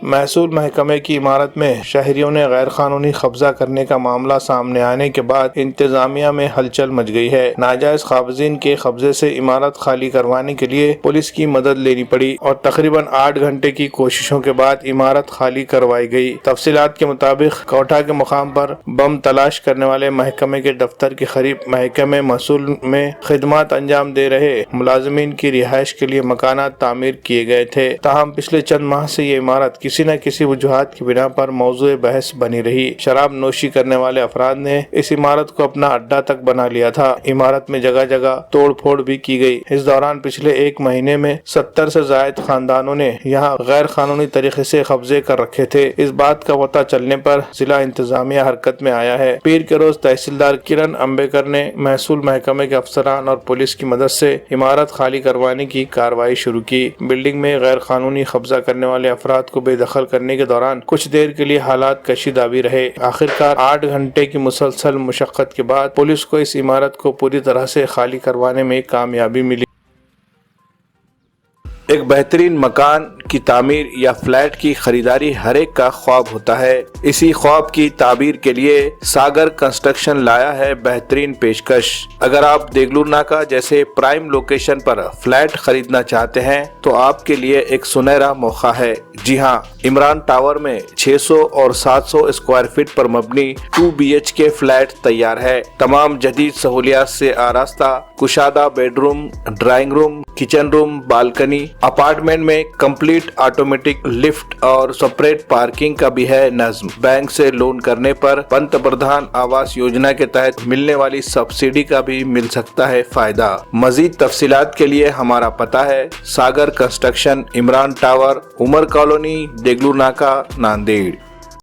محصول محکمے کی عمارت میں شہریوں نے غیر قانونی قبضہ کرنے کا معاملہ سامنے آنے کے بعد انتظامیہ میں ہلچل مچ گئی ہے۔ ناجائز قابضین کے قبضے سے عمارت خالی کروانے کے لیے پولیس کی مدد لینی پڑی اور تقریباً 8 گھنٹے کی کوششوں کے بعد عمارت خالی کروائی گئی۔ تفصیلات کے مطابق کوٹھا کے مقام پر بم تلاش کرنے والے محکمے کے دفتر کے قریب محکمہ محصول میں خدمات انجام دے رہے ملازمین کی رہائش کے لیے مکانات تعمیر کیے گئے تھے، تاہم پچھلے چند ماہ سے یہ عمارت کسی نہ کسی وجوہات کی بنا پر موضوع بحث بنی رہی۔ شراب نوشی کرنے والے افراد نے اس عمارت کو اپنا اڈا تک بنا لیا تھا۔ عمارت میں جگہ جگہ توڑ پھوڑ بھی کی گئی۔ اس دوران پچھلے 1 مہینے میں 70 سے زائد خاندانوں نے یہاں غیر قانونی طریقے سے قبضے کر رکھے تھے۔ اس بات کا پتہ چلنے پر ضلع انتظامیہ حرکت میں آیا ہے۔ پیر کے روز تحصیلدار کرن امبیکر نے محصول محکمے کے افسران اور پولیس کی مدد سے عمارت خالی کروانے کی کارروائی شروع کی۔ بلڈنگ میں غیر قانونی قبضہ کرنے والے افراد کو بے دخل کرنے کے دوران کچھ دیر کے لیے حالات کشیدہ بھی رہے۔ آخرکار 8 گھنٹے کی مسلسل مشقت کے بعد پولیس کو اس عمارت کو پوری طرح سے خالی کروانے میں کامیابی ملی۔ ایک بہترین مکان کی تعمیر یا فلیٹ کی خریداری ہر ایک کا خواب ہوتا ہے۔ اسی خواب کی تعبیر کے لیے ساگر کنسٹرکشن لایا ہے بہترین پیشکش۔ اگر آپ دیگلور ناکہ جیسے پرائم لوکیشن پر فلیٹ خریدنا چاہتے ہیں تو آپ کے لیے ایک سنہرا موقع ہے۔ جی ہاں، عمران ٹاور میں 600 اور 700 اسکوائر فٹ پر مبنی 2 BHK فلیٹ تیار ہے۔ تمام جدید سہولیات سے آراستہ، کشادہ bed room, drawing room, kitchen روم، بالکنی، اپارٹمنٹ میں کمپلیٹ آٹومیٹک لفٹ اور سپریٹ پارکنگ کا بھی ہے نظم۔ بینک سے لون کرنے پر پنت پردھان آواس یوجنا کے تحت ملنے والی سبسڈی کا بھی مل سکتا ہے فائدہ۔ مزید تفصیلات کے لیے ہمارا پتہ ہے ساگر کنسٹرکشن، عمران ٹاور، عمر کالونی، دیگلور ناکہ، ناندیڑ۔